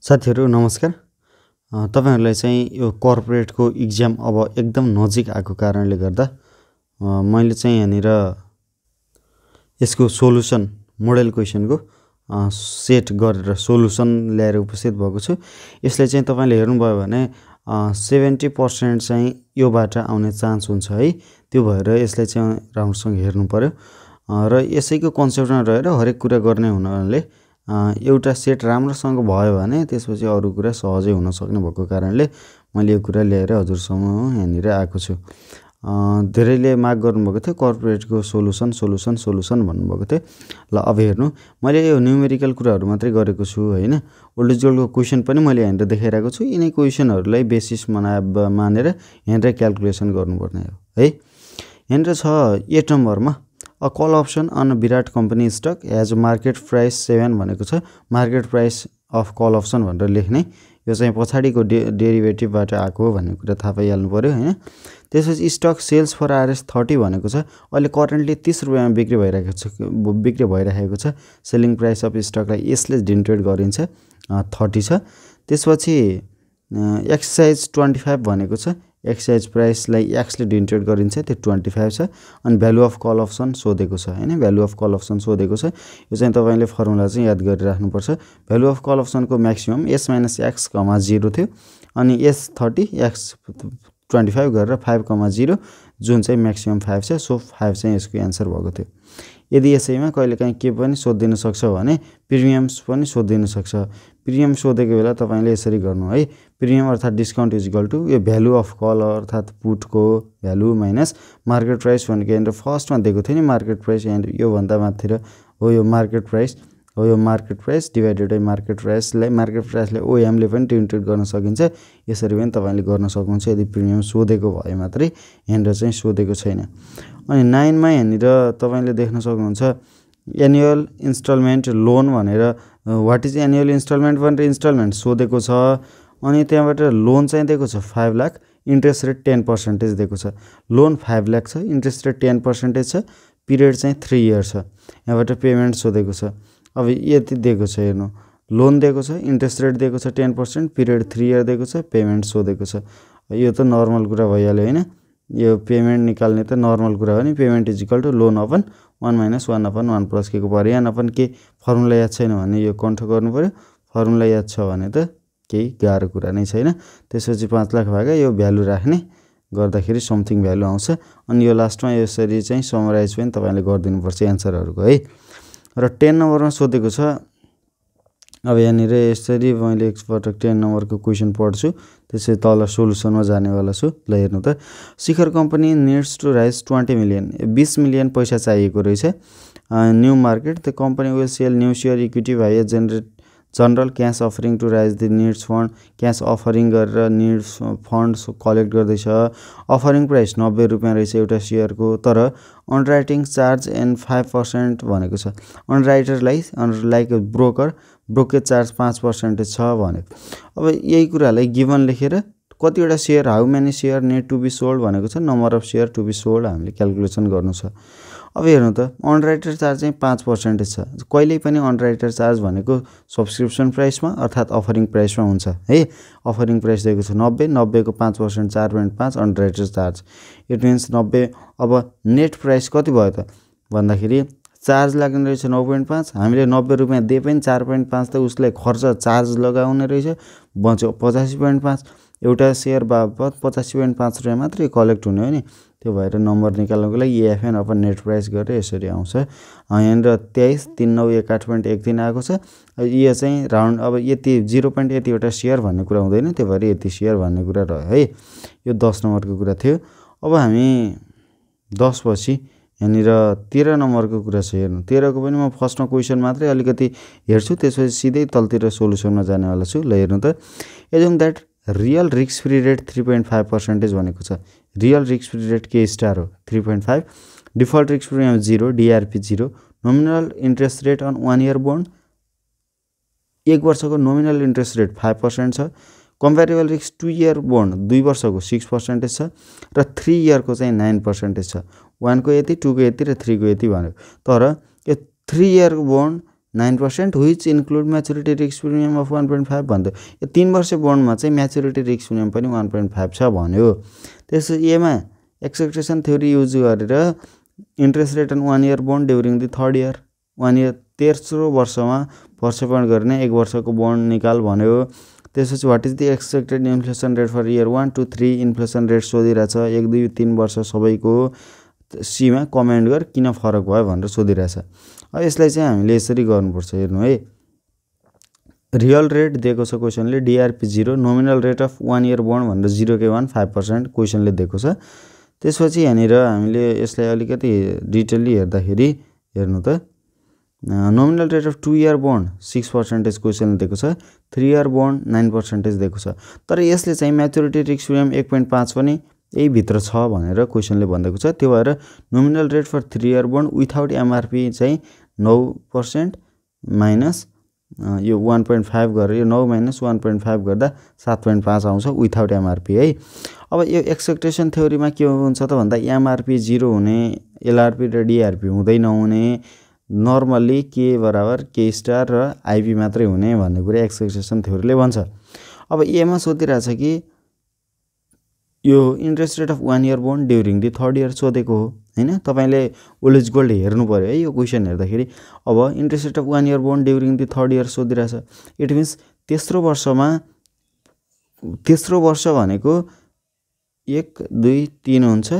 साथीहरु नमस्कार। तपाईहरुलाई चाहिँ यो कर्पोरेटको एक्जाम अब एकदम नजिक आएको कारणले गर्दा मैले चाहिँ यहाँनिर यसको सोलुसन मोडल क्वेशनको सेट गरेर सोलुसन ल्याएर उपस्थित भएको छु। यसले चाहिँ तपाईले हेर्नुभयो भने 70% चाहिँ योबाट आउने चान्स हुन्छ है। त्यो भएर यसले चाहिँ राम्रोसँग हेर्नु पर्यो र यसैको कन्सेप्टमा रहेर हरेक कुरा गर्ने हुनाले एउटा सेट राम्रोसँग भयो भने त्यसपछि अरु कुरा सहजै हुन सक्ने भएको कारणले मैले यो कुरा ल्याएर हजुरसम्म यहाँनिर आएको छु। धेरैले माग गर्नुभएको थियो कर्पोरेटको सोलुसन भन्नुभएको थियो। ल अब हेर्नु मैले यो न्युमेरिकल कुराहरु मात्रै गरेको छु हैन। ओल्ड इज गोल्डको क्वेशन पनि मैले यहाँनिर देखाइरहेको छु। यिनै क्वेशनहरुलाई बेसिस मानेर यहाँनिर क्याल्कुलेसन गर्नुपर्ने हो है। यहाँनिर छ 8 नम्बरमा A call option on a Virat company stock has market price 7 भनेको छ। Market price of call option भनेर लेख्ने यो चाहिँ पछाडीको डेरिभेटिभबाट आको भन्ने कुरा थाहा पाइहाल्नु पर्यो हैन। त्यसपछि स्टक सेल्स फर RS 30 भनेको छ। अहिले करेन्टली 30 रुपैयाँमा बिक्री भइरहेको छ। सेलिङ प्राइस अफ स्टकलाई यसले डिनोटेट गरिन्छ 30 छ। त्यसपछि एक्सरसाइज 25 भनेको छ। एक्सरसाइज प्राइसलाई एक्स ले डिनोटेट गरिन्छ त्यो 25 छ। अनि भ्यालु अफ कल अप्सन सोधेको छ हैन। भ्यालु अफ कल अप्सन सोधेको छ। यो चाहिँ तपाईले फर्मुला चाहिँ याद गरिराख्नु पर्छ। भ्यालु अफ कल अप्सनको म्याक्सिमम s - x, 0 थियो अनि s 30 x 25 गरेर 5, 0 जुन चाहिँ म्याक्सिमम 5 छ। सो 5 चाहिँ यसको आन्सर भएको थियो। यदि यसैमा कहिलेकाहीँ के पनि सोधिदिन सक्छ भने प्रिमियम्स पनि सोधिदिन सक्छ। प्रिमियम सोधेको बेला तपाईले यसरी गर्नु है। प्रिमियम अर्थात डिस्काउन्ट इज इक्वल टु यो भ्यालु अफ कल अर्थात पुटको भ्यालु माइनस मार्केट प्राइस भनेको यहाँनिर फर्स्टमा दिएको थियो नि मार्केट प्राइस यहाँनिर यो भन्दा माथि हो यो मार्केट प्राइस हो। यो market price divided by market प्राइसले OM ले पनि डिनोटेट गर्न सकिन्छ। यसरी पनि तपाईले गर्न सक्नुहुन्छ यदि प्रिमियम सोधेको भए मात्रै। यहाँनिर चाहिँ सोधेको छैन। अनि 9 मा यहाँनिर तपाईले देख्न सक्नुहुन्छ एनुअल इन्स्टलमेन्ट लोन भनेर व्हाट इज एनुअल इन्स्टलमेन्ट भनेर इन्स्टलमेन्ट सोधेको छ। अनि त्यहाँबाट लोन चाहिँ दिएको छ 5 लाख, इन्ट्रेस्ट रेट 10% दिएको छ। लोन 5 लाख छ, इन्ट्रेस्ट रेट 10% छ, पिरियड चाहिँ 3 इयर छ। यहाँबाट पेमेन्ट सोधेको छ। अब यति दिएको छ हेर्नु, लोन दिएको छ, इन्ट्रेस्ट रेट दिएको छ 10%, पिरियड 3 इयर दिएको छ, पेमेन्ट सोधेको छ। यो त नर्मल कुरा भइहाल्यो हैन। यो पेमेन्ट निकाल्ने त नर्मल कुरा हो नि। Payment is equal to loan upon 1 - 1/1 plus k को power n upon k formula याद छैन भने यो कन्ठ गर्नु पर्यो। फर्मुला याद छ भने त केही गाह्रो कुरा नै छैन। त्यसपछि 5 लाख भागा यो भ्यालु राख्ने गर्दाखेरि समथिङ भ्यालु आउँछ। अनि यो लास्टमा यसरी चाहिँ समराइज पनि तपाईले गरिदिनु पर्छ आन्सरहरुको है। र 10 नम्बरमा सोधेको छ। अब यहाँनिर यसरी मैले एकपटक 10 नम्बरको क्वेशन पढ्छु त्यसै तल सोलुसनमा जानेवाला छु। ल हेर्नु त Shikhar company needs to raise 20 million 20 million पैसा चाहिएको रहेछ। New market the company will sell new share equity via general cash offering to raise the needs fund. Cash offering गरेर नीड्स फन्ड्स कलेक्ट गर्दैछ। अफरिङ प्राइस 90 रुपैयाँ रहेछ एउटा शेयरको। तर अन्डरराइटिङ charge and 5% भनेको छ। अन्डरराइटरलाई लाइक ब्रोकेज चार्ज 5% छ भने। अब यही कुरालाई गिवन लेखेर कतिवटा share how many share need to be sold भनेको छ। Number of share to be sold हामीले क्याल्कुलेसन गर्नु छ। अब हेर्नु त अन्डरराइटर चार्ज चाहिँ 5% छ। कहिल्यै पनि अन्डरराइटर चार्ज भनेको सब्सक्रिप्सन प्राइसमा अर्थात अफरिङ प्राइसमा हुन्छ है। अफरिङ प्राइस दिएको छ 90, 90 को 5% 4.5 अन्डरराइटर चार्ज। It means 90। अब नेट प्राइस कति भयो त भन्दाखेरि चार्ज लाग्ने रहेछ 9.5। हामीले 90 रुपैयाँ दिए पनि 4.5 त उसले खर्च चार्ज लगाउने रहेछ। बच्यो 85.5। एउटा शेयर बापत 85.5 रुपैयाँ मात्रै कलेक्ट हुने हो नि। त्यो भएर नम्बर निकाल्नको लागि EFN अपन नेट प्राइस गरेर यसरी आउँछ। यहाँनिर 23 3 9 8.13 आएको छ। यो चाहिँ राउन्ड अब यति 0. यतिवटा शेयर भन्ने कुरा हुँदैन। त्यो भएर यति शेयर भन्ने कुरा रह्यो है। यो 10 नम्बरको कुरा थियो। अब हामी 10 पछि यहाँनिर 13 नम्बरको कुरा छ। हेर्नु 13 को पनि म फर्स्टमा क्वेशन मात्रै अलिकति हेर्छु त्यसपछि सिधै तलतिर सोलुसनमा जानेवाला छु। ल हेर्नु त assume that real risk free rate 3.5% भनेको छ। Real risk free rate k star हो 3.5। Default risk free 0, DRP 0। Nominal interest rate on 1 year bond 1 वर्षको नोमिनल इन्ट्रेस्ट रेट 5% छ। कम्पेरेबल रिस्क 2 इयर बोन्ड 2 वर्षको 6% छ र 3 इयरको चाहिँ 9% छ। 1 को यति, 2 को यति र 3 को यति भन्यो। तर यो 3 year bond 9% which include maturity risk premium of 1.5 भन्यो। यो 3 वर्ष बोन्डमा चाहिँ म्याच्युरिटी रिस्क प्रिमियम पनि 1.5 छ भन्यो। त्यसपछि एमा एक्सपेक्टेसन थ्योरी युज गरेर interest rate on 1 year bond during the third year, 1 year तेस्रो वर्षमा प्रक्षेपण गर्ने 1 वर्षको बोन्ड निकाल भन्यो। त्यसपछि what is the expected inflation rate for year 1 to 3 inflation rate सोधिरहेछ। 1 2 3 वर्ष सबैको सीमा कमेन्ट गर किन फरक भयो भनेर सोधिरहेछ। अब यसलाई चाहिँ हामीले यसरी गर्नुपर्छ, हेर्नु है। रियल रेट दिएको छ क्वेसनले DRP 0, nominal rate of 1 year bond भनेर 0.1 5% क्वेसनले दिएको छ। त्यसपछि यहाँनिर हामीले यसलाई अलिकति डिटेलली हेर्दाखेरि हेर्नु त nominal rate of 2 year bond 6% क्वेसनले दिएको छ, 3 इयर बोन्ड 9% दिएको छ। तर यसले चाहिँ म्याच्युरिटी रिस्क प्रिमियम 1.5 पनि यही भित्र छ भनेर क्वेसनले भनिदिएको छ। त्यो भएर nominal rate for 3 year bond without MRP चाहिँ 9% माइनस यो 1.5 गरेर यो 9 माइनस 1.5 गर्दा 7.5 आउँछ विथआउट एमआरपी है। अब यो एक्सपेक्टेसन थ्योरीमा के हुन्छ त भन्दा एमआरपी 0 हुने, एलआरपी र डिआरपी हुँदै नहुने, नर्मल्ली के बराबर के स्टार र आइपी मात्रै हुने भन्ने कुरा एक्सपेक्टेसन थ्योरीले भन्छ। अब एमा सोधिरहेछ कि यो interest rate of 1 year bond during the third year सोधेको हो हैन। तपाईले ओल्ड इज गोल्ड हेर्नु पर्यो है यो क्वेसन हेर्दाखेरि। अब interest rate of 1 year bond during the third year सोधिरहेछ। इट मिन्स तेस्रो वर्षमा, तेस्रो वर्ष भनेको 1 2 3 हुन्छ,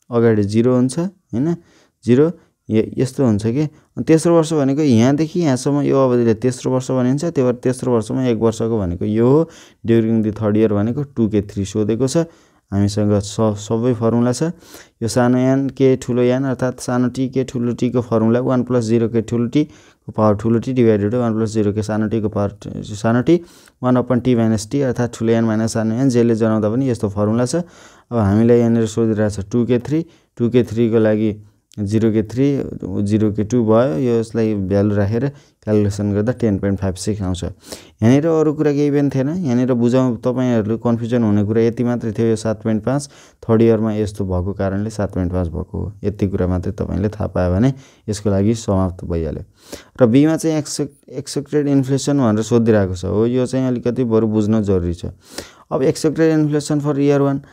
अगाडि 0 हुन्छ हैन, 0 यस्तो हुन्छ कि। तेस्रो वर्ष भनेको यहाँदेखि यहाँसम्म यो अवधिले तेस्रो वर्ष भनिन्छ। त्यो भएर तेस्रो वर्षमा 1 वर्षको भनेको यो हो। ड्युरिङ द थर्ड इयर भनेको 2k3 सोधेको छ। हामीसँग सबै फर्मुला छ। यो सानो यान के ठुलो यान अर्थात् सानो टी के ठुलो टी को फर्मुला 1 + 0 के ठुलो टी को पावर ठुलो टी डिवाइडेड 1 + 0 के सानो टी को पावर सानो टी 1/t - t अर्थात् ठुलो यान माइनस सानो यान जेले जनाउँदा पनि यस्तो फर्मुला छ। अब हामीलाई यहाँनिर सोधिरहेछ 2k3, 2k3 को लागि 0k3 0k2 भयो। यो यसलाई भ्यालु राखेर क्यालकुलेसन गर्दा 10.56 आउँछ। यहाँनिर अरु कुरा केही पनि थिएन। यहाँनिर बुझाउँ तपाईहरुले कन्फ्युजन हुने कुरा यति मात्रै थियो, यो 7.5 थर्ड इयरमा यस्तो भएको कारणले 7.5 भएको हो। यति कुरा मात्रै तपाईले थाहा पायो भने यसको लागि समाप्त भइहाल्यो। र बी मा चाहिँ एक्सपेक्टेड इन्फ्लेसन भनेर सोधिरहेको छ हो। यो चाहिँ अलिकति बरु बुझ्न जरुरी छ। अब expected inflation for year 1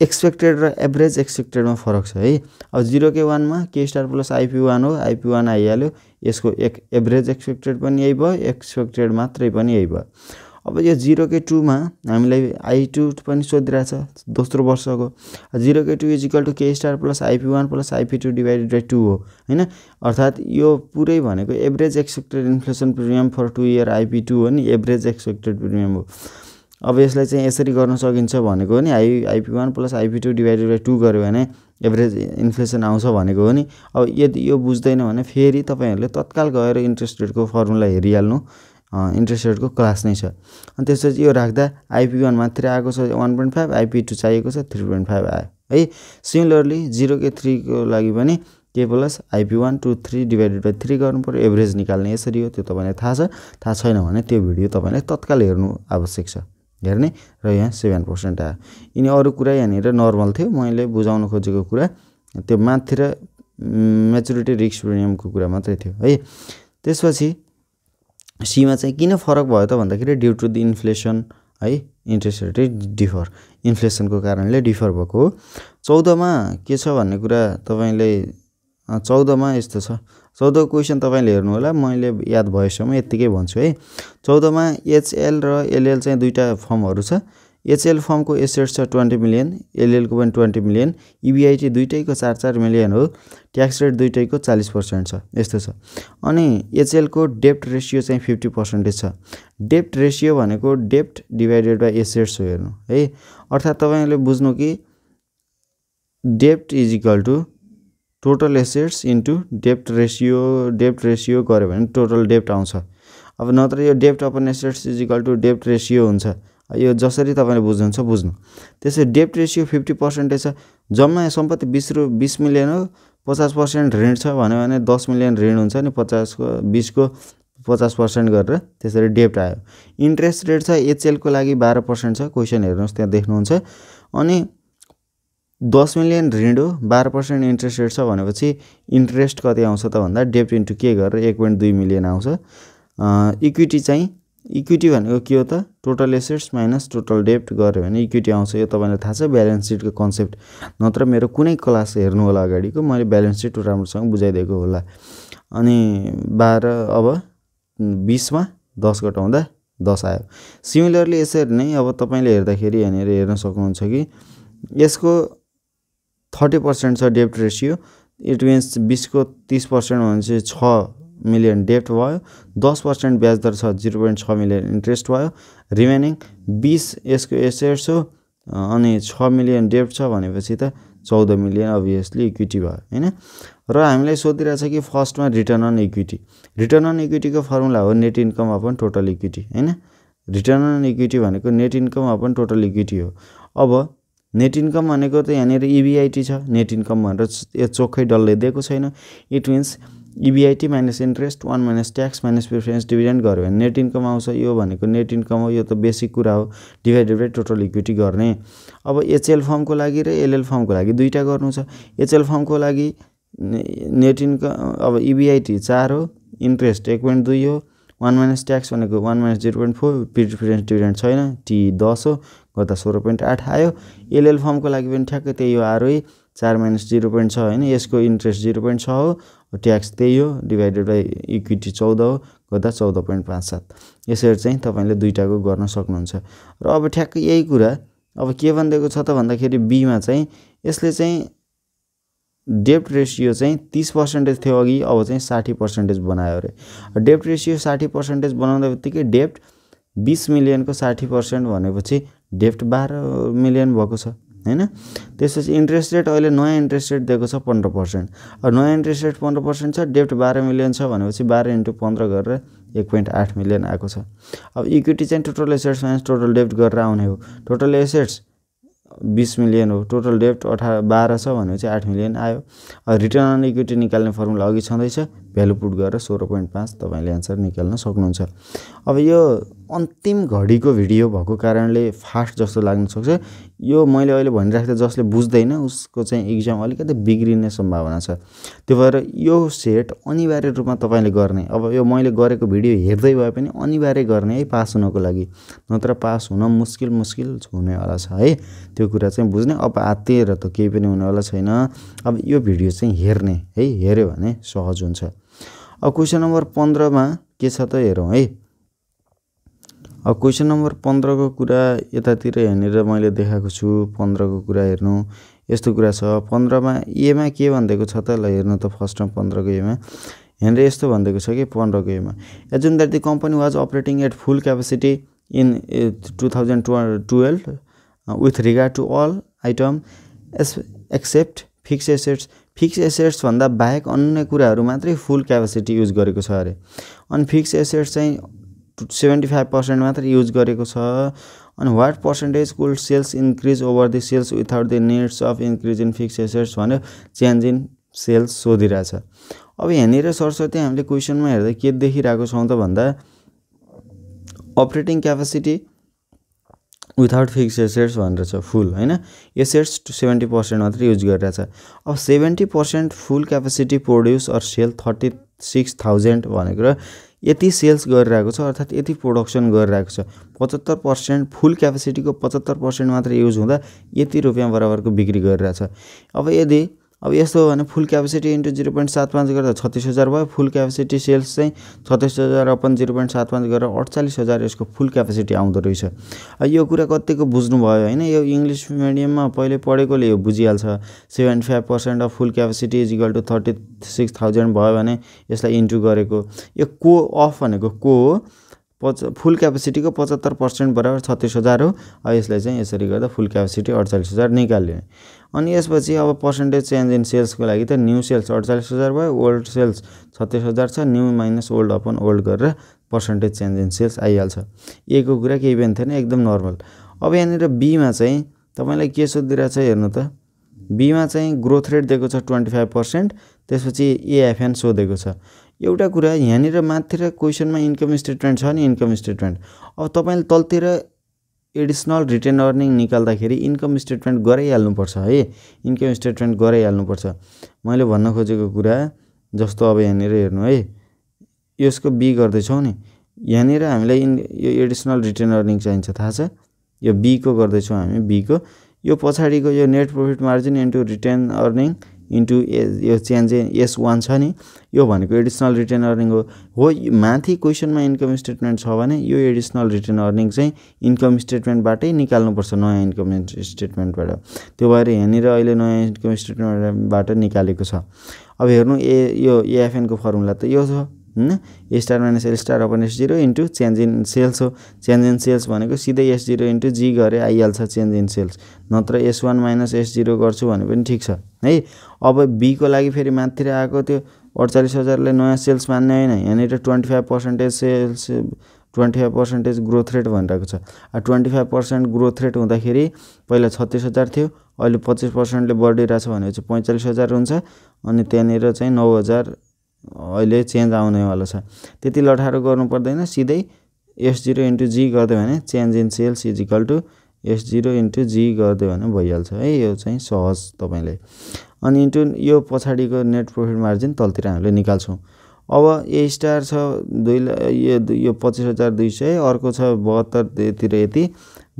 expected र एभरेज एक्सपेक्टेडमा फरक छ है। अब 0k1 मा k स्टार प्लस IP1 हो, IP1 आइहाल्यो। यसको एक एभरेज एक्सपेक्टेड पनि यही भयो, एक्सपेक्टेड मात्रै पनि यही भयो। अब यो 0k2 मा हामीलाई I2 पनि सोधिरहेछ दोस्रो वर्षको। 0k2 = k star plus IP1 plus IP2 divided by 2 हो हैन। अर्थात् यो पुरै भनेको average expected inflation premium for 2 year IP2 हो नि, एभरेज एक्सपेक्टेड प्रिमियम हो। अब यसलाई चाहिँ यसरी गर्न सकिन्छ भनेको हो नि, IP1 plus IP2 divided by 2 गर्यो भने एभरेज इन्फ्लेसन आउँछ भनेको हो नि। अब यदि यो बुझ्दैन भने फेरि तपाईहरुले तत्काल गएर इन्ट्रेस्ट रेटको फर्मुला हेरिहाल्नु, इन्ट्रेस्ट रेटको क्लास नै छ। अनि त्यसपछि यो राख्दा IP1 मात्रै आएको छ 1.5, IP2 चाहिएको छ 3.5 आयो है। सिमिलरली 0k3 को लागि पनि k plus IP1 2 3 divided by 3 गर्नु पर्यो। एभरेज निकाल्ने यसरी हो। त्यो तपाईलाई थाहा छ। थाहा छैन भने त्यो भिडियो तपाईले तत्काल हेर्नु आवश्यक छ, हेर्ने। र यहाँ 7% आयो। यिनी अरु कुरा यहाँनिर नर्मल थियो। मैले बुझाउन खोजेको कुरा त्यो माथि र म्याच्युरिटी रिस्क प्रिमियमको कुरा मात्रै थियो है। त्यसपछि सी मा चाहिँ किन फरक भयो त भन्दाखेरि ड्यू टु द इन्फ्लेसन है, इन्ट्रेस्ट रेट डिफर, इन्फ्लेसनको कारणले डिफर भएको हो। 14 मा के छ भन्ने कुरा तपाईले 14 मा यस्तो छ। 14 क्वेशन तपाईले हेर्नु होला, मैले याद भएसम्म यतिकै भन्छु है। 14 मा HL र LL चाहिँ दुईटा फर्महरु छ। HL फर्मको एसेट्स छ 20 मिलियन, LL को पनि 20 मिलियन, EBIT दुईटैको 4-4 मिलियन हो, ट्याक्स रेट दुईटैको 40% छ, यस्तो छ। अनि HL को डेब्ट रेशियो चाहिँ 50% छ। डेब्ट रेशियो भनेको डेब्ट डिवाइडेड बाइ एसेट्स हो हेर्नु है। अर्थात् तपाईले बुझ्नु कि डेब्ट = टोटल एसेट्स इन्टु डेब्ट रेशियो गर्यो भने टोटल डेब्ट आउँछ। अब नत्र यो डेब्ट अपन एसेट्स = डेब्ट रेशियो हुन्छ। यो जसरी तपाईले बुझ्नुहुन्छ बुझ्नु। त्यसै डेब्ट रेशियो 50% छ। जम्मा सम्पत्ति 20 मिलियन हो, 50% ऋण छ भन्यो भने 10 मिलियन ऋण हुन्छ नि, 50 को 20 को 50% गरेर त्यसरी डेब्ट आयो। इन्ट्रेस्ट रेट छ HL को लागि 12% छ। क्वेशन हेर्नुस् त्यहाँ देख्नुहुन्छ। अनि 10 मिलियन ऋण हो 12% इन्ट्रेस्ट रेट छ भनेपछि इन्ट्रेस्ट कति आउँछ त भन्दा डेब्ट इन्टु के गरेर 1.2 मिलियन आउँछ। इक्विटी चाहिँ इक्विटी भनेको के हो त टोटल एसेट्स माइनस टोटल डेब्ट गर्यो भने इक्विटी आउँछ। यो तपाईँलाई थाहा छ ब्यालेन्स सिटको कन्सेप्ट, नत्र मेरो कुनै क्लास हेर्नु होला अगाडिको, मैले ब्यालेन्स सिट राम्रोसँग बुझाइदिएको होला। अनि 12 अब 20 मा 10 घटाउँदा 10 आयो। सिमिलरली यसरी नै अब तपाईँले हेर्दाखेरि यहाँनिर हेर्न सक्नुहुन्छ कि यसको 30% छ डेब्ट रेसियो, इट मिन्स 20 को 30% भनेपछि 6 मिलियन डेब्ट भयो, 10% ब्याज दर छ 0.6 मिलियन इन्ट्रेस्ट भयो, रिमेनिङ 20 यसको एसेट्स हो अनि 6 मिलियन डेब्ट छ भनेपछि त 14 मिलियन अभियसली इक्विटी भयो हैन। र हामीलाई सोधिरहेछ कि फर्स्टमा return on equity, return on इक्विटीको फर्मुला हो net income upon total equity हैन। रिटर्न अन इक्विटी भनेको net income upon total equity हो। अब नेट इन्कम भनेको त यहाँनिर इबिआइटी छ, नेट इन्कम भनेर यो चोखै डल्लै दिएको छैन। It means EBIT minus interest 1 minus tax minus preference dividend गर्यो भने नेट इन्कम आउँछ। यो भनेको नेट इन्कम हो, यो त बेसिक कुरा हो, डिभाइडेड बाइ टोटल इक्विटी गर्ने। अब एचएल फर्मको लागि र एलएल फर्मको लागि दुईटा गर्नु छ। एचएल फर्मको लागि नेट इन्कम अब इबिआइटी 4 हो, इन्ट्रेस्ट 1.2 हो, 1 माइनस ट्याक्स भनेको 1 माइनस 0.4, प्रिफरेन्स डिभिडेन्ड छैन, टी 10 हो, गर्दा 16.8 आयो। एलएल फर्मको लागि पनि ठ्याक्कै त्यही हो, आरओई 4 माइनस 0.6 होइन, यसको इन्ट्रेस्ट 0.6 हो, ट्याक्स त्यही हो, डिभाइडेड बाई इक्विटी 14 हो, गर्दा 14.57। यसरी चाहिँ तपाईँले दुईटाको गर्न सक्नुहुन्छ। र अब ठ्याक्कै यही कुरा अब के भनिदिएको छ त भन्दाखेरि बीमा चाहिँ यसले चाहिँ डेब्ट रेसियो चाहिँ 30% थियो अघि, अब चाहिँ 60% बनायो अरे। डेब्ट रेसियो 60% बनाउँदा बित्तिकै डेब्ट 20 मिलियनको 60% भनेपछि डेब्ट 12 मिलियन भएको छ हैन। त्यसपछि इन्ट्रेस्ट रेट अहिले नयाँ इन्ट्रेस्ट रेट दिएको छ 15%। अब नयाँ इन्ट्रेस्ट रेट 15% छ, डेब्ट 12 मिलियन छ भनेपछि 12 × 15 गरेर 1.8 मिलियन आएको छ। अब इक्विटी चाहिँ टोटल एसेट्स माइनस टोटल डेब्ट गरेर आउने हो। टोटल एसेट्स 20 मिलियन हो, टोटल डेब्ट 12 छ भनेपछि 8 मिलियन आयो। अब रिटर्न अन इक्विटी निकाल्ने फर्मुला अघि छँदैछ, भ्यालु पुट गरेर 16.5 तपाईँले एन्सर निकाल्न सक्नुहुन्छ। अब यो अन्तिम घडीको भिडियो भएको कारणले फास्ट जस्तो लाग्न सक्छ। यो मैले अहिले भनिराख्दा जसले बुझ्दैन उसको चाहिँ इक्जाम अलिकति बिग्रिने सम्भावना छ। त्यो भएर यो सेट अनिवार्य रूपमा तपाईँले गर्ने। अब यो मैले गरेको भिडियो हेर्दै भए पनि अनिवार्य गर्ने है पास हुनको लागि, नत्र पास हुन मुस्किल हुनेवाला छ है। त्यो कुरा चाहिँ बुझ्ने। अब आत्तिएर त केही पनि हुनेवाला छैन। अब यो भिडियो चाहिँ हेर्ने है, हेऱ्यो भने सहज हुन्छ। अब क्वेसन नम्बर 15 मा के छ त हेरौँ है। अब क्वेसन नम्बर 15 को कुरा यतातिर हेरेर मैले देखाएको छु। 15 को कुरा हेर्नु, यस्तो कुरा छ। 15 मा ए मा के भन्दैको छ त ल हेर्नु त। फर्स्टमा 15 को ए मा हेरेर यस्तो भन्दैको छ कि 15 को ए मा assume that the company was operating at full capacity in 2012 with regard to all item except fixed assets। फिक्स एसेट्स भन्दा बाहेक अन्य कुराहरू मात्रै फुल क्यापेसिटी युज गरेको छ अरे। अनि फिक्स एसेट्स चाहिँ 75% मात्र युज गरेको छ। अनि what percentage could sales increase over the sales without the needs of increase in fixed assets भन्यो। चेन्ज इन सेल्स सोधिरहेछ। अब यहाँनिर सरस्वती हामीले क्वेसनमा हेर्दा के देखिरहेको छौँ त भन्दा operating capacity without fix assets भनेर छ फुल हैन। एसेट्स 70% मात्र युज गरिरहेछ। अब 70% फुल क्यापेसिटी प्रोड्युस अर सेल 36,000 भनेको र यति सेल्स गरिरहेको छ, अर्थात् यति प्रोडक्सन गरिरहेको छ। 75% फुल क्यापेसिटीको 75% मात्र युज हुँदा यति रुपियाँ बराबरको बिक्री गरिरहेछ। अब यदि अब यस्तो हो भने फुल क्यापेसिटी इन्टु 0.75 गर्दा 36,000 भयो। फुल क्यापेसिटी सेल्स चाहिँ 36,000 अपन 0.75 गरेर 48,000 यसको फुल क्यापेसिटी आउँदो रहेछ। यो कुरा कतिको बुझ्नुभयो होइन। यो इङ्ग्लिस मिडियममा पहिले पढेकोले यो बुझिहाल्छ। 75% of full capacity is equal to 36,000 भयो भने यसलाई इन्टु गरेको यो को अफ भनेको को हो, फुल क्यापेसिटीको 75% बराबर 36,000 हो। यसलाई चाहिँ यसरी गर्दा फुल क्यापेसिटी 48,000 निकाल्ने। अनि यसपछि अब पर्सेन्टेज चेन्ज इन सेल्सको लागि त न्यू सेल्स 48,000 भयो, ओल्ड सेल्स 36,000 छ, new minus old upon old गरेर पर्सेन्टेज चेन्ज इन सेल्स आइहाल्छ। एको कुरा केही पनि थिएन, एकदम नर्मल। अब यहाँनिर बीमा चाहिँ तपाईँलाई के सोधिरहेछ हेर्नु त। बीमा चाहिँ ग्रोथ रेट दिएको छ 25%, त्यसपछि एएफएन सोधेको छ। एउटा कुरा यहाँनिर माथितिर क्वेसनमा इन्कम स्टेटमेन्ट छ नि, इन्कम स्टेटमेन्ट। अब तपाईँले तलतिर एडिसनल रिटेन अर्निङ निकाल्दाखेरि इन्कम स्टेटमेन्ट गराइहाल्नुपर्छ है। इन्कम स्टेटमेन्ट गराइहाल्नुपर्छ। मैले भन्न खोजेको कुरा जस्तो अब यहाँनिर हेर्नु है, यसको बी गर्दैछौँ नि, यहाँनिर हामीलाई यो एडिसनल रिटेन अर्निङ चाहिन्छ, थाहा छ? यो बी को गर्दैछौँ हामी, बी को। यो पछाडिको यो net profit margin into retained earning into यो चेन्ज S1 छ नि, यो भनेको एडिसनल रिटेन अर्निङ हो। माथि क्वेसनमा इन्कम स्टेटमेन्ट छ भने यो एडिसनल रिटेन अर्निङ चाहिँ इन्कम स्टेटमेन्टबाटै निकाल्नुपर्छ, नयाँ इन्कम स्टेटमेन्टबाट। त्यो भएर यहाँनिर अहिले नयाँ इन्कम स्टेटमेन्टबाट निकालेको छ। अब हेर्नु यो AFN को फर्मुला त यो छ हैन, A star minus L star upon S0 into change in sales हो। चेन्ज इन सेल्स भनेको सिधै S0 इन्टु G गरे आइहाल्छ चेन्ज इन सेल्स, नत्र S1 माइनस S0 गर्छु भने पनि ठिक छ है। अब बी को लागि फेरि माथितिर आएको त्यो 48,000 लाई नयाँ सेल्स मान्ने हैन, यहाँनिर 25% सेल्स 25% ग्रोथ रेट भनिरहेको छ। 25% ग्रोथ रेट हुँदाखेरि पहिला 36,000 थियो, अहिले 25% ले बढिरहेछ भनेपछि 45,000 हुन्छ। अनि त्यहाँनिर चाहिँ 9,000 अहिले चेन्ज आउनेवाला छ। त्यति लठारो गर्नु पर्दैन, सिधै S0 इन्टु G गर्दै भने change in sales is equal to S0 into G गर्दै भने भइहाल्छ है। यो चाहिँ सहज तपाईले। अनि इन्टु यो पछाडिको नेट प्रफिट मार्जिन तलतिर हामीले निकाल्छौँ। अब A स्टार छ 2 यो 25,200, अर्को छ 72 तिर यति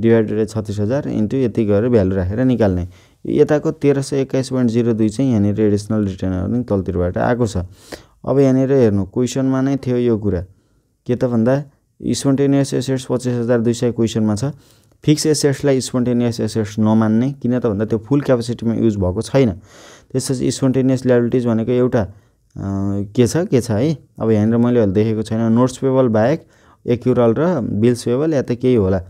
डिभाइडेड 36,000 इन्टु यति गरेर भ्यालु राखेर निकाल्ने। यताको 1321.02 चाहिँ यहाँनिर एडिसनल रिटेन अर्निङ तलतिरबाट आएको छ। अब यहाँनिर हेर्नु क्वेसनमा नै थियो यो कुरा, के त भन्दा स्पोन्टेनियस एसेट्स 25,200 क्वेसनमा छ। फिक्स एसेट्सलाई स्पोन्टेनियस एसेट्स नमान्ने, किन त भन्दा त्यो फुल क्यापेसिटीमा युज भएको छैन। त्यसपछि स्पोन्टेनियस लायबिलिटिज भनेको एउटा के छ है। अब यहाँनिर मैले अहिले देखेको छैन, नोट्स पेबल बाहेक एक्युरल र बिल्स पेबल या त केही होला।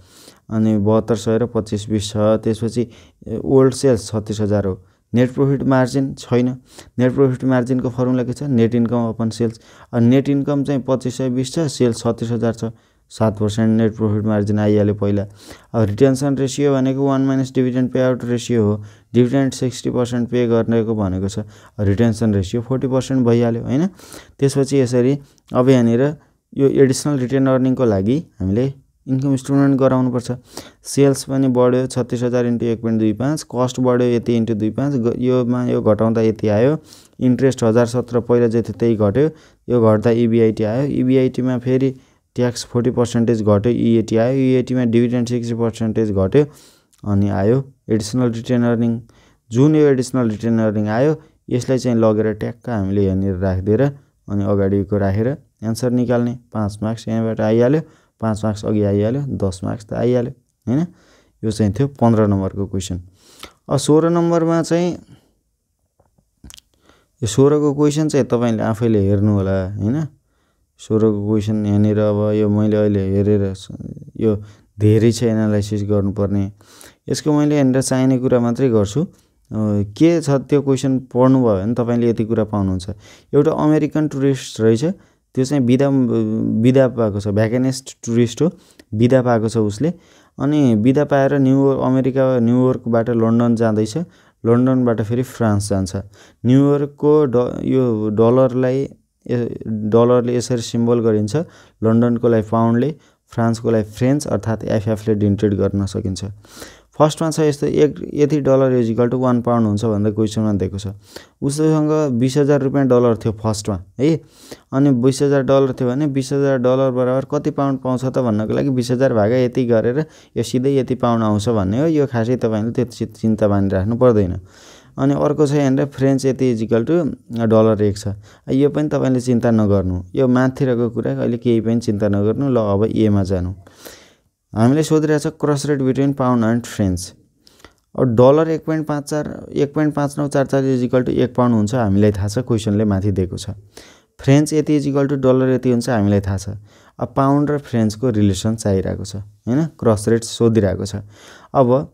अनि 7200 र 2520 छ। त्यसपछि ओल्ड सेल्स 36,000 हो। नेट प्रफिट मार्जिन छैन। नेट प्रफिट मार्जिनको फर्मुला के छ, नेट इन्कम अपन सेल्स। अनि नेट इन्कम चाहिँ 2520 छ, सेल्स 36,000 छ, 7% नेट प्रफिट मार्जिन आइहाल्यो पहिला। अब रिटेन्सन रेसियो भनेको 1 minus dividend pay out ratio हो। डिभिडेन्ड 60% पे गर्नेको भनेको छ, रिटेन्सन रेसियो 40% भइहाल्यो हैन। त्यसपछि यसरी अब यहाँनिर यो एडिसनल रिटेन अर्निङको लागि हामीले इन्कम स्टेटमेन्ट गराउनुपर्छ। सेल्स पनि बढ्यो 36,000 इन्टु 1.25, कस्ट बढ्यो यति इन्टु 25, यो घटाउँदा यति आयो। इन्ट्रेस्ट 1017 पहिला जति त्यही घट्यो, यो घट्दा EBIT आयो। EBIT मा फेरि ट्याक्स 40% घट्यो, EAT आयो। EAT मा डिभिडेन्ड 60% घट्यो अनि आयो एडिसनल रिटेन अर्निङ। जुन यो एडिसनल रिटेन अर्निङ आयो यसलाई चाहिँ लगेर ट्याक्क हामीले यहाँनिर राखिदिएर अनि अगाडिको राखेर एन्सर निकाल्ने। 5 मार्क्स यहाँबाट आइहाल्यो, 5 मार्क्स अघि आइहाल्यो, 10 मार्क्स त आइहाल्यो हैन। यो चाहिँ थियो 15 नम्बरको क्वेसन। अब 16 नम्बरमा चाहिँ यो 16 को क्वेसन चाहिँ तपाईले आफैले हेर्नु होला हैन। 16 को क्वेसन यहाँनिर अब यो मैले अहिले हेरेर यो धेरै छ एनालाइसिस गर्नुपर्ने। यसको मैले यहाँनिर चाहिने कुरा मात्रै गर्छु। के छ त्यो क्वेसन पढ्नु भयो भने तपाईले यति कुरा पाउनुहुन्छ। एउटा अमेरिकन टुरिस्ट रहेछ, त्यो चाहिँ बिदा पाएको छ, भ्याकेनेस्ट टुरिस्ट हो, बिदा पाएको छ उसले। अनि बिदा पाएर अमेरिका न्युयोर्कबाट लन्डन जाँदैछ, लन्डनबाट फेरि फ्रान्स जान्छ। न्युयोर्कको यो डलरले यसरी सिम्बल गरिन्छ, लन्डनको लागि पाउन्डले, फ्रान्सको लागि फ्रेन्च अर्थात् FF ले डिनोटेट गर्न सकिन्छ। फर्स्टमा छ यस्तो यति dollar is equal to 1 pound हुन्छ भन्दा क्वेसनमा दिएको छ। उससँग 20,000 रुपैयाँ डलर थियो फर्स्टमा है। अनि 20,000 डलर थियो भने 20,000 डलर बराबर कति पाउन्ड पाउँछ त भन्नको लागि 20,000 भागा यति गरेर यो सिधै यति पाउन्ड आउँछ भन्ने हो। यो खासै तपाईले त्यति चिन्ता मानिराख्नु पर्दैन। अनि अर्को छ यहाँनिर फ्रेन्च यति इज इक्वल टु डलर 1 छ। यो पनि तपाईले चिन्ता नगर्नु, यो माथितिरको कुरा अहिले केही पनि चिन्ता नगर्नु। ल अब ए मा जानु। हामीले सोधिरहेछ cross rate between pound and French. अब dollar 1.5944 is equal to 1 pound हुन्छ हामीलाई थाहा छ, क्वेसनले माथि दिएको छ। फ्रेन्च यति इज इक्वल टु डलर यति हुन्छ हामीलाई थाहा छ। अब पाउन्ड र फ्रेन्चको रिलेसन चाहिरहेको छ हैन, क्रस रेट सोधिरहेको छ। अब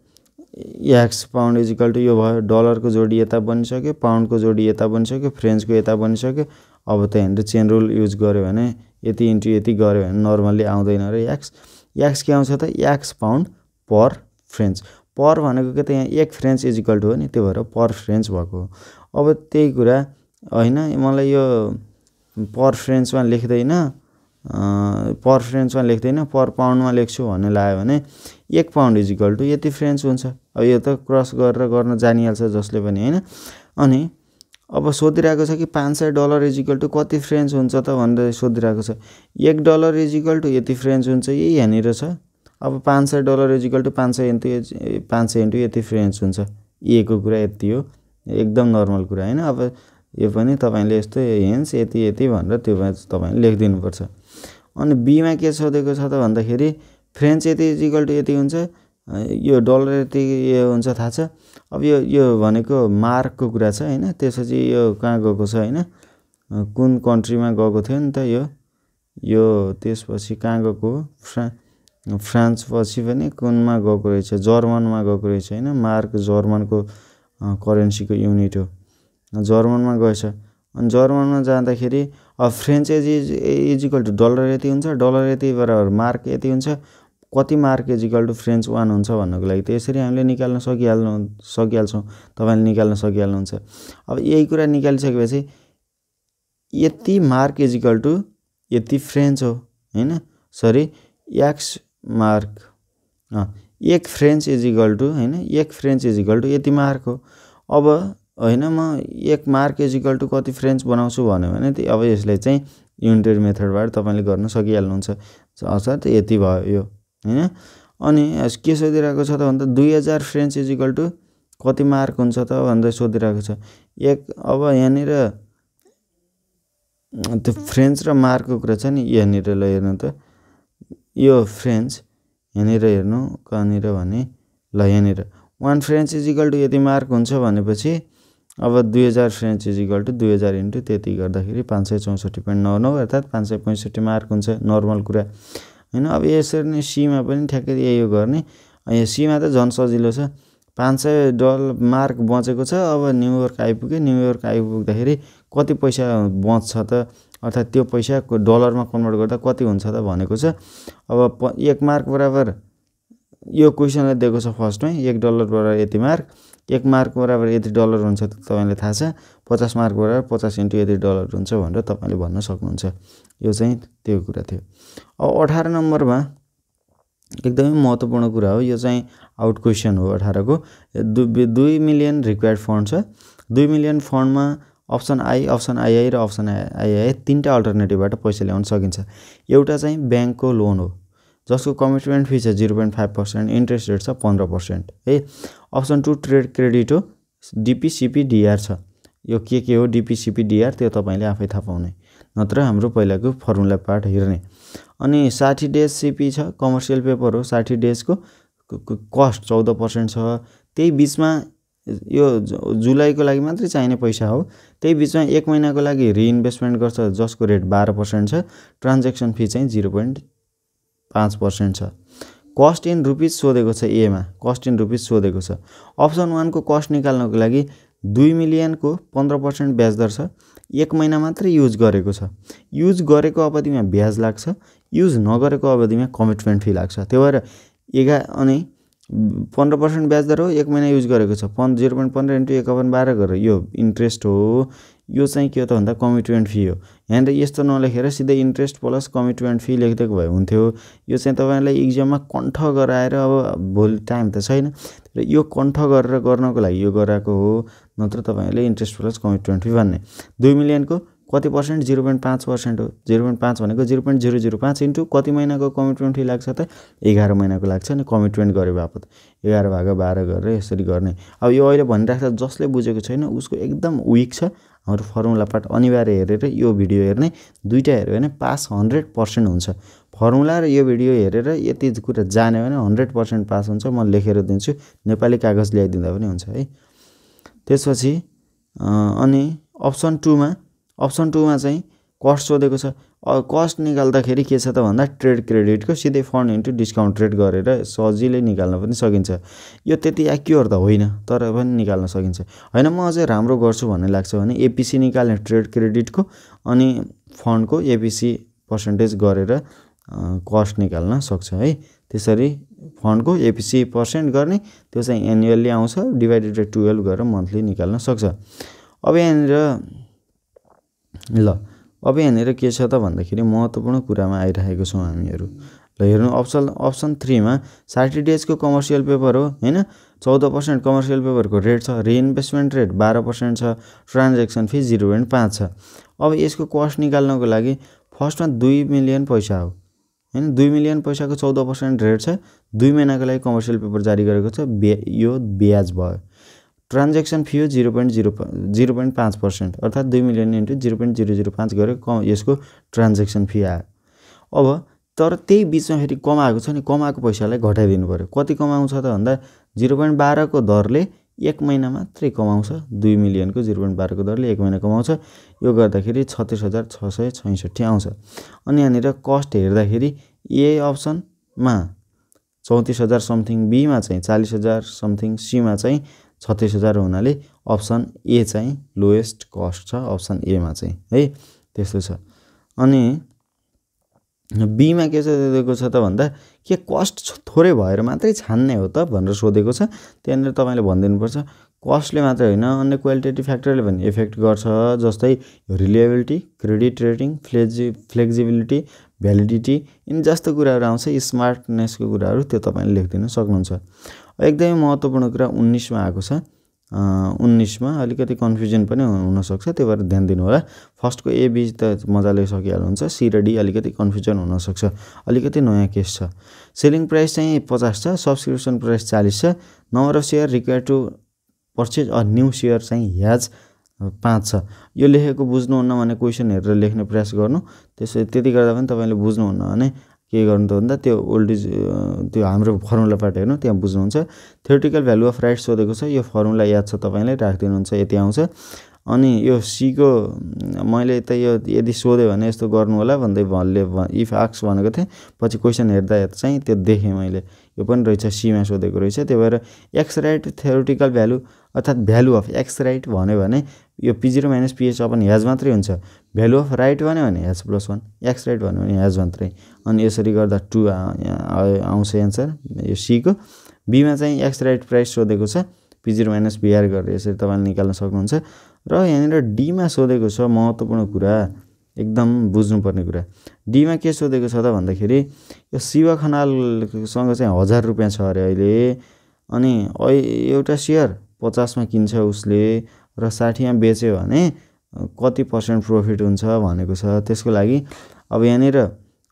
x pound is equal to यो भयो, डलरको जोडी यता बनिसक्यो, पाउन्डको जोडी यता बनिसक्यो, फ्रेन्चको यता बनिसक्यो। अब त यहाँनिर चेन रुल युज गर्यो भने यति इन्टु यति गर्यो भने नर्मल्ली आउँदैन र एक्स के आउँछ त, एक्स पाउन्ड पर फ्रेन्च। पर भनेको के त यहाँ 1 फ्रेन्च इज इक्वल टु हो नि, त्यो भएर पर फ्रेन्च भएको हो। अब त्यही कुरा हैन, मलाई यो पर फ्रेन्चमा लेख्दैन, पर फ्रेन्चमा लेख्दैन पर पाउन्डमा लेख्छु भन्ने लाग्यो भने 1 पाउन्ड इज इक्वल टु यति फ्रेन्च हुन्छ। अब यो त क्रस गरेर गर्न जानिहाल्छ जसले पनि हैन। अनि अब सोधिरहेको छ कि $500 इज इक्वल टु कति फ्रेन्च हुन्छ त भनेर सोधिरहेको छ। $1 इज इक्वल टु यति फ्रेन्च हुन्छ, यही यहाँनिर छ। अब $500 इज इक्वल टु 500 इन्टु यति फ्रेन्च हुन्छ। ए को कुरा यति हो, एकदम नर्मल कुरा हैन। अब यो पनि तपाईले यस्तो हेन्स यति यति भनेर त्यो तपाईले लेखिदिनुपर्छ। अनि बी मा के सोधेको छ त भन्दाखेरि फ्रेन्च यति इज इक्वल टु यति हुन्छ, यो डलर यति यो हुन्छ थाहा छ। अब यो भनेको मार्कको कुरा छ हैन। त्यसपछि यो कहाँ गएको छ हैन, कुन कन्ट्रीमा गएको थियो नि त यो त्यसपछि कहाँ गएको, फ्रान्स पछि पनि कुनमा गएको रहेछ, जर्मनमा गएको रहेछ हैन। मार्क जर्मनको करेन्सीको युनिट हो, जर्मनमा गएछ। अनि जर्मनमा जाँदाखेरि अब French is equal to dollar यति हुन्छ, डलर यति बराबर मार्क यति हुन्छ, कति mark is equal to French 1 हुन्छ भन्नको लागि त यसरी हामीले निकाल्न सकिहाल्छौँ, तपाईले निकाल्न सकिहाल्नुहुन्छ। अब यही कुरा निकालिसकेपछि यति मार्क इज इक्वल टु यति फ्रेन्च हो हैन, sorry x mark 1 French is equal to हैन, 1 फ्रेन्च इज इक्वल टु यति मार्क हो। अब हैन म 1 मार्क इज इक्वल टु कति फ्रेन्च बनाउँछु भन्यो भने अब यसलाई चाहिँ युनिटरी मेथडबाट तपाईले गर्न सकिहाल्नुहुन्छ। अर्थात् यति भयो यो हैन। अनि के सोधिरहेको छ त भन्दा 2000 फ्रेन्च इज इक्वल टु कति मार्क हुन्छ त भनेर सोधिरहेको छ। अब यहाँनिर त्यो फ्रेन्च र मार्कको कुरा छ नि, यहाँनिर ल हेर्नु त, यो फ्रेन्च यहाँनिर हेर्नु कहाँनिर भने ल यहाँनिर 1 फ्रेन्च इज इक्वल टु यति मार्क हुन्छ भनेपछि अब 2000 French is equal to 2000 into त्यति गर्दाखेरि 564.99 अर्थात् 565 मार्क हुन्छ, नर्मल कुरा हैन। अब यसरी नै सीमा पनि ठ्याक्कै यही हो गर्ने। यहाँ सीमा त झन् सजिलो छ, $500 मार्क बचेको छ। अब न्युयोर्क आइपुग्यो, न्युयोर्क आइपुग्दाखेरि कति पैसा बच्छ त, अर्थात् त्यो पैसा डलरमा कन्भर्ट गर्दा कति हुन्छ त भनेको छ। अब 1 मार्क बराबर यो क्वेसनले दिएको छ फर्स्टमै $1 बराबर यति मार्क, 1 मार्क बराबर यति डलर हुन्छ त तपाईलाई थाहा छ। 50 मार्क बराबर 50 इन्टु यति डलर हुन्छ भनेर तपाईले भन्न सक्नुहुन्छ। यो चाहिँ त्यो कुरा थियो। अब 18 नम्बरमा एकदमै महत्त्वपूर्ण कुरा हो, यो चाहिँ आउट क्वेसन हो 18 को। 2 मिलियन रिक्वायर्ड फन्ड छ। 2 मिलियन फन्डमा अप्सन आई, अप्सन आइआई र अप्सन आइआई तीनटा अल्टरनेटिभबाट पैसा ल्याउन सकिन्छ। एउटा चाहिँ ब्याङ्कको लोन हो जसको कमिटमेन्ट फी छ 0.5%, इन्ट्रेस्ट रेट छ 15% है। अप्सन 2 ट्रेड क्रेडिट हो, डिपिसिपिडिआर छ। यो के हो डिपिसिपिडिआर त्यो तपाईले आफै थाहा पाउने, नत्र हाम्रो पहिलाको फर्मुला पार्ट हेर्ने। अनि 60 डेज सिपी छ, कमर्सियल पेपर हो। 60 डेजको कस्ट 14% छ। त्यही बिचमा यो जुलाईको लागि मात्रै चाहिने पैसा हो। त्यही बिचमा 1 महिनाको लागि रिइन्भेस्टमेन्ट गर्छ जसको रेट 12% छ। ट्रान्ज्याक्सन फी चाहिँ 0.5% छ। कस्ट इन रुपिस सोधेको छ, एमा कस्ट इन रुपिस सोधेको छ। अप्सन 1 को कस्ट निकाल्नको लागि 2 मिलियनको 15% ब्याज दर छ। 1 महिना मात्रै युज गरेको छ। युज गरेको अवधिमा ब्याज लाग्छ, युज नगरेको अवधिमा कमिटमेन्ट फी लाग्छ। त्यो भएर 15% ब्याज दर हो, 1 महिना युज गरेको छ। 0.15 इन्टु 1/12 गरेर यो इन्ट्रेस्ट हो। यो चाहिँ के हो त भन्दा कमिटमेन्ट फी हो। यहाँनिर यस्तो नलेखेर सिधै इन्ट्रेस्ट प्लस कमिटमेन्ट फी लेखिदिएको भए हुन्थ्यो। यो चाहिँ तपाईलाई इक्जाममा कण्ठ गराएर अब भोलि टाइम त छैन, र यो कण्ठ गरेर गर्नको लागि यो गराएको हो, नत्र तपाईले इन्ट्रेस्ट प्लस कमिटमेन्ट फी भन्ने। 2 मिलियनको कति पर्सेन्ट 0.5% हो। 0.5 भनेको 0.005 इन्टु कति महिनाको कमिटमेन्ट फी लाग्छ त 11 महिनाको लाग्छ नि कमिटमेन्ट गरे बापत। 11/12 गरेर यसरी गर्ने। अब यो अहिले भनिराख्दा जसले बुझेको छैन उसको एकदम विक छ। हाम्रो फर्मुला पार्ट अनिवार्य हेरेर यो भिडियो हेर्ने, दुईटा हेर्यो भने पास 100% हुन्छ। फर्मुला र यो भिडियो हेरेर यति कुरा जान्यो भने 100% पास हुन्छ। म लेखेर दिन्छु, नेपाली कागज ल्याइदिँदा पनि हुन्छ है। त्यसपछि अनि अप्सन 2 मा चाहिँ कस्ट सोधेको छ। कस्ट निकाल्दाखेरि के छ त भन्दा ट्रेड क्रेडिटको सिधै फन्ड इन्टु डिस्काउन्ट रेट गरेर सजिलै निकाल्न पनि सकिन्छ। यो त्यति एक्युरेट त होइन, तर पनि निकाल्न सकिन्छ। हैन म अझै राम्रो गर्छु भन्ने लाग्छ भने एपिसी निकाल्ने ट्रेड क्रेडिटको, अनि फन्डको एपिसी पर्सेन्टेज गरेर कस्ट निकाल्न सक्छ है। त्यसरी फन्डको एपिसी पर्सेन्ट गर्ने, त्यो चाहिँ एनुअली आउँछ, डिभाइडेड बाइ 12 गरेर मन्थली निकाल्न सक्छ। अब यहाँनिर ल अब यहाँनिर के छ त भन्दाखेरि महत्त्वपूर्ण कुरामा आइरहेको छौँ हामीहरू। ल हेर्नु अप्सन 3 मा 60 डेजको कमर्सियल पेपर हो हैन, 14% कमर्सियल पेपरको रेट छ, रिइन्भेस्टमेन्ट रेट 12% छ, ट्रान्ज्याक्सन फी 0.5 छ। अब यसको कस्ट निकाल्नको लागि फर्स्टमा 2 मिलियन पैसा हो हैन, 2 मिलियन पैसाको 14% रेट छ, 2 महिनाको लागि कमर्सियल पेपर जारी गरेको छ, यो ब्याज भयो। ट्रान्ज्याक्सन फी हो 0.5% अर्थात् 2 मिलियन इन्टु 0.005 गरेर यसको ट्रान्ज्याक्सन फी आयो। अब तर त्यही बिचमा फेरि कमाएको छ नि, कमाएको पैसालाई घटाइदिनु पर्यो। कति कमाउँछ त भन्दा 0.12 को दरले 1 महिना मात्रै कमाउँछ, 2 मिलियनको 0.12 को दरले 1 महिना कमाउँछ। यो गर्दाखेरि 36,666 आउँछ। अनि यहाँनिर कस्ट हेर्दाखेरि ए अप्सनमा 34,000 समथिङ, बीमा चाहिँ 40,000 समथिङ, सीमा चाहिँ 36,000 हुनाले अप्सन ए चाहिँ लोएस्ट कस्ट छ अप्सन एमा चाहिँ है, त्यस्तो छ। अनि बीमा के सोधेको छ त भन्दा के कस्ट थोरै भएर मात्रै छान्ने हो त भनेर सोधेको छ। त्यहाँनिर तपाईँले भनिदिनुपर्छ कस्टले मात्रै होइन, अन्य क्वालिटेटिभ फ्याक्टरले पनि इफेक्ट गर्छ, जस्तै reliability, credit rating, flexibility, validity, यिनी जस्तो कुराहरू आउँछ, स्मार्टनेसको कुराहरू, त्यो तपाईँले लेखिदिन सक्नुहुन्छ। एकदमै महत्त्वपूर्ण कुरा 19 मा आएको छ। 19 मा अलिकति कन्फ्युजन पनि हुनसक्छ, त्यो भएर ध्यान दिनु होला। फर्स्टको ए बी त मजाले सकिहाल्नुहुन्छ, सी र डी अलिकति कन्फ्युजन हुनसक्छ, अलिकति नयाँ केस छ। सेलिङ प्राइस चाहिँ 50 छ, सब्सक्रिप्सन प्राइस 40 छ, number of share required to purchase a new share चाहिँ ह्याज 5 छ। यो लेखेको बुझ्नुहुन्न भने क्वेसन हेरेर लेख्ने प्रयास गर्नु, त्यसै त्यति गर्दा पनि तपाईँले बुझ्नुहुन्न भने के गर्नु त भन्दा त्यो त्यो हाम्रो फर्मुला पार्ट हेर्नु, त्यहाँ बुझ्नुहुन्छ। थ्योरेटिकल भ्यालु अफ राइट सोधेको छ, यो फर्मुला याद छ तपाईँले, राखिदिनुहुन्छ, यति आउँछ। अनि यो सीको मैले त यो यदि सोध्यो भने यस्तो गर्नु होला भन्दै इफ आक्स भनेको थिएँ, पछि क्वेसन हेर्दा चाहिँ त्यो देखेँ मैले, यो पनि रहेछ सीमा सोधेको रहेछ। त्यही भएर एक्स राइट थ्योरेटिकल भ्यालु अर्थात् भ्यालु अफ एक्स राइट भन्यो भने यो P0 माइनस पिएच अपन ह्याज मात्रै हुन्छ। भ्यालु अफ राइट भन्यो भने ह्याज +1, एक्स राइट भन्यो भने ह्याज मात्रै। अनि यसरी गर्दा 2 आउँछ एन्सर यो सीको। बीमा चाहिँ एक्स राइट प्राइस सोधेको छ, P0 माइनस बिआर गरेर यसरी तपाईँले निकाल्न सक्नुहुन्छ। र यहाँनिर डीमा सोधेको छ, महत्त्वपूर्ण कुरा, एकदम बुझ्नुपर्ने कुरा। डीमा के सोधेको छ त भन्दाखेरि यो शिव खनालसँग चाहिँ 1000 रुपियाँ छ अरे अहिले, अनि एउटा सेयर 50 मा किन्छ उसले र 60 मा बेच्यो भने कति % प्रफिट हुन्छ भनेको छ। त्यसको लागि अब यहाँनिर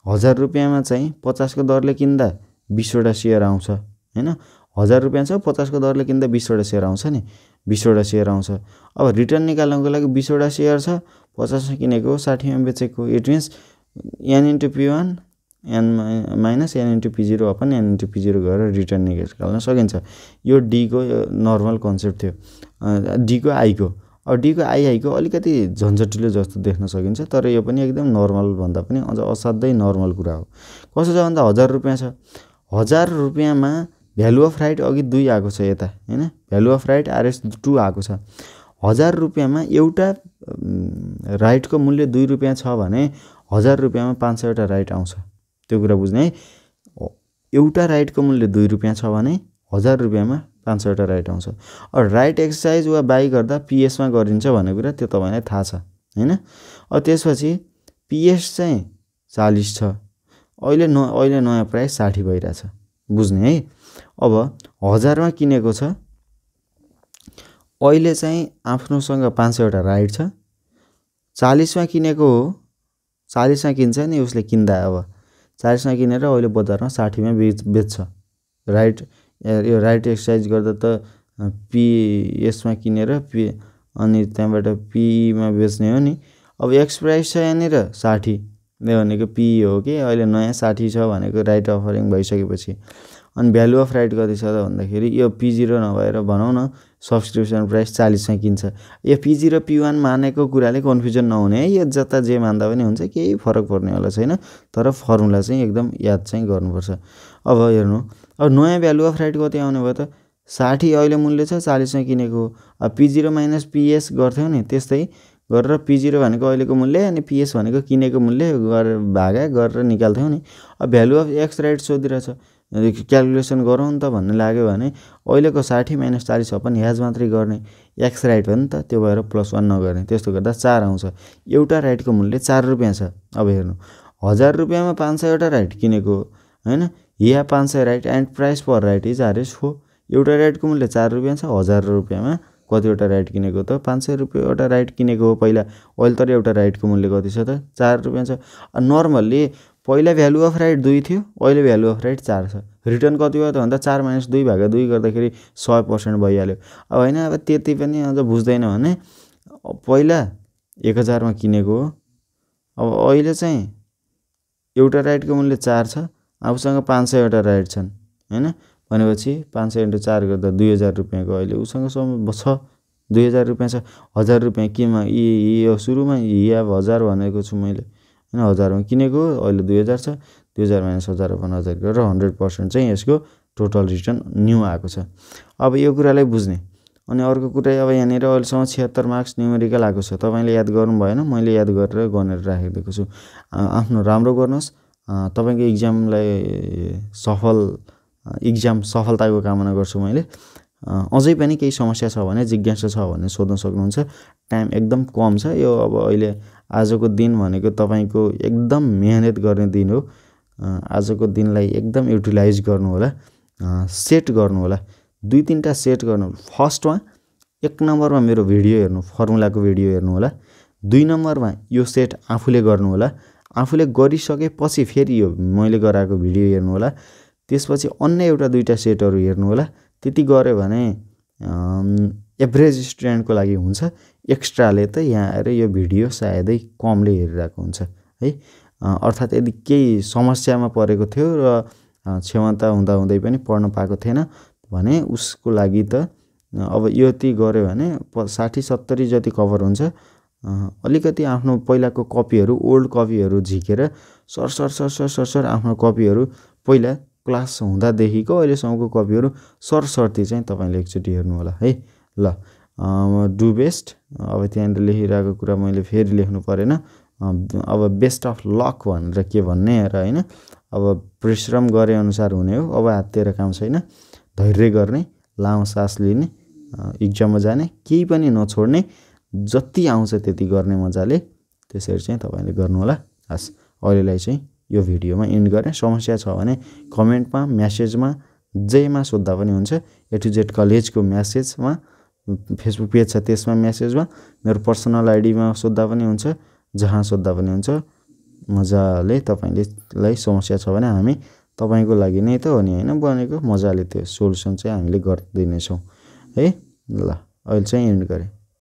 1000 रुपियाँमा चाहिँ 50 को दरले किन्दा 20 वटा सेयर आउँछ हैन। 1000 रुपियाँ छ, 50 को दरले किन्दा 20 वटा सेयर आउँछ नि, 20 वटा सेयर आउँछ। अब रिटर्न निकाल्नको लागि 20 वटा सेयर छ, 50 मा किनेको, 60 मा बेचेको, it means n into P1 n minus n into P0 upon n into P0 गरेर रिटर्न निकाल्न सकिन्छ। यो डी को नर्मल कन्सेप्ट थियो, डी को आई को। अब डी को आई को अलिकति झन्झटिलो जस्तो देख्न सकिन्छ, तर यो पनि एकदम नर्मल भन्दा पनि अझ असाध्यै नर्मल कुरा हो। कसो छ भन्दा 1000 रुपियाँ छ, 1000 रुपियाँमा भ्यालु अफ राइट अघि 2 आएको छ यता हैन, भ्यालु अफ राइट RS 2 आएको छ। 1000 रुपियाँमा एउटा राइटको मूल्य 2 रुपियाँ छ भने 1000 रुपियाँमा 500 वटा राइट आउँछ, त्यो कुरा बुझ्ने है। एउटा राइटको मूल्य 2 रुपियाँ छ भने 1000 रुपियाँमा 500 वटा राइट आउँछ। अब राइट एक्सर्साइज वा बाई गर्दा PS मा गरिन्छ भन्ने कुरा त्यो तपाईँलाई थाहा छ हैन। अब त्यसपछि PS चाहिँ 40 छ, अहिले नयाँ प्राइस 60 भइरहेछ, बुझ्ने है। अब 1000 मा किनेको छ, अहिले चाहिँ आफ्नोसँग 500 वटा राइट छ, 40 मा किनेको हो, 40 मा किन्छ नि उसले किन्दा, अब 40 मा किनेर अहिले बजारमा 60 मा बेच्छ। राइट यो राइट एक्सर्साइज गर्दा त PS मा किनेर अनि त्यहाँबाट P मा बेच्ने हो नि। अब एक्स प्राइस छ यहाँनिर 60, यो भनेको P हो कि अहिले नयाँ 60 छ भनेको राइट अफरिङ भइसकेपछि। अनि भ्यालु अफ राइट कति छ त भन्दाखेरि यो P0 नभएर भनौँ न सब्सक्रिप्सन प्राइस 40 मा किन्छ। यो P0 P1 मानेको कुराले कन्फ्युजन नहुने है, यो जता जे मान्दा पनि हुन्छ, केही फरक पर्नेवाला छैन, तर फर्मुला चाहिँ एकदम याद चाहिँ गर्नुपर्छ। अब हेर्नु, अब नयाँ भ्यालु अफ राइट कति आउने भयो त, 60 अहिले मूल्य छ, 40 मा किनेको। अब P0 माइनस PS गर्थ्यौ नि, त्यस्तै गरेर P0 भनेको अहिलेको मूल्य अनि PS भनेको किनेको मूल्य गरेर भागा गरेर निकाल्थ्यौ नि। अब भ्यालु अफ एक्स राइट सोधिरहेछ, क्यालकुलेसन गरौँ त भन्ने लाग्यो भने अहिलेको 60 माइनस 40 अपन ह्याज मात्रै गर्ने, एक्स राइट हो नि त, त्यो भएर +1 नगर्ने। त्यस्तो गर्दा 4 आउँछ। एउटा राइटको मूल्य 4 रुपियाँ छ। अब हेर्नु 1000 रुपियाँमा 500 वटा राइट किनेको हो हैन। यहाँ 500 right and price per right is RS4। एउटा राइटको मूल्य 4 रुपियाँ छ। 1000 रुपियाँमा कतिवटा राइट किनेको त 500 रुपियाँ वटा राइट किनेको हो पहिला। अहिले तर एउटा राइटको मूल्य कति छ त 4 रुपियाँ छ। नर्मल्ली पहिला भ्यालु अफ राइट 2 थियो, अहिले भ्यालु अफ राइट 4 छ। रिटर्न कति भयो त भन्दा 4 - 2 / 2 गर्दाखेरि 100% भइहाल्यो। अब हैन अब त्यति पनि अझ बुझ्दैन भने पहिला 1000 मा किनेको हो, अब अहिले चाहिँ एउटा राइटको मूल्य 4 छ, आफूसँग 500 वटा राइट छन् हैन। भनेपछि 500 × 4 गर्दा 2000 रुपियाँको अहिले उसँग छ 2000 रुपियाँ छ। 1000 रुपियाँ केमा यो सुरुमा यहाँ 1000 भनेको छु मैले हैन। 1000 मा किनेको अहिले 2000 छ। 2000 - 1000 / 1000 गरेर 100% चाहिँ यसको टोटल रिटर्न न्यू आएको छ। अब यो कुरालाई बुझ्ने। अनि अर्को कुरा अब यहाँनिर अहिलेसम्म 76 मार्क्स न्युमेरिकल आएको छ। तपाईले याद गर्नु भएन, मैले याद गरेर गनेर राखिदिएको छु। आफ्नो राम्रो गर्नुहोस्। तपाईको इक्जाम सफलताको कामना गर्छु मैले। अझै पनि केही समस्या छ भने, जिज्ञासा छ भने सोध्न सक्नुहुन्छ। टाइम एकदम कम छ। यो अब अहिले आजको दिन भनेको तपाईको एकदम मेहनत गर्ने दिन हो। आजको दिनलाई एकदम युटिलाइज गर्नु होला, सेट गर्नु होला। 2-3टा सेट गर्नु। फर्स्टमा 1 नम्बरमा मेरो भिडियो हेर्नु, फर्मुलाको भिडियो हेर्नु होला। 2 नम्बरमा यो सेट आफूले गर्नु होला। आफूले गरिसकेपछि फेरि यो मैले गराएको भिडियो हेर्नु होला। त्यसपछि अन्य एउटा 2टा सेटहरु हेर्नु होला। त्यति गर्यो भने एभरेज स्टुडेन्टको लागि हुन्छ। एक्स्ट्राले त यहाँ आएर यो भिडियो सायदै कमले हेरिरहेको हुन्छ है। अर्थात् यदि केही समस्यामा परेको थियो र क्षमता हुँदाहुँदै पनि पढ्न पाएको थिएन भने उसको लागि त अब यति गर्यो भने 60-70 जति कभर हुन्छ। अलिकति आफ्नो पहिलाको कपीहरु, ओल्ड कपीहरु झिकेर सर आफ्नो कपीहरु पहिला क्लास हुँदादेखिको अहिलेसम्मको कपीहरु सरसर्ती चाहिँ तपाईले एकचोटी हेर्नु होला है। ल डु बेस्ट। अब त्यहाँ लेखिरहेको कुरा मैले फेरि लेख्नु परेन। अब बेस्ट अफ लक भनेर के भन्ने र हैन। अब परिश्रम गरे अनुसार हुने हो। अब हाततिर काम छैन। धैर्य गर्ने, लामो सास लिने, इक्जाममा जाने, केही पनि नछोड्ने, जति आउँछ त्यति गर्ने मजाले। त्यसरी चाहिँ तपाईले गर्नु होला। हस् अहिलेलाई चाहिँ यो भिडियोमा एन्ड गर्ने। समस्या छ भने कमेन्टमा, मेसेजमा, जेमा सोध्दा पनि हुन्छ। A to Z कलेजको मेसेजमा, फेसबुक पेज छ त्यसमा मेसेजमा, मेरो पर्सनल आइडीमा सोध्दा पनि हुन्छ, जहाँ सोध्दा पनि हुन्छ। मजाले तपाईलाई समस्या छ भने हामी तपाईको लागि नै त हो नि हैन बनेको। मजाले त्यो सोलुसन चाहिँ हामीले गरिदिने छौं है। ल अहिले चाहिँ एन्ड गरे।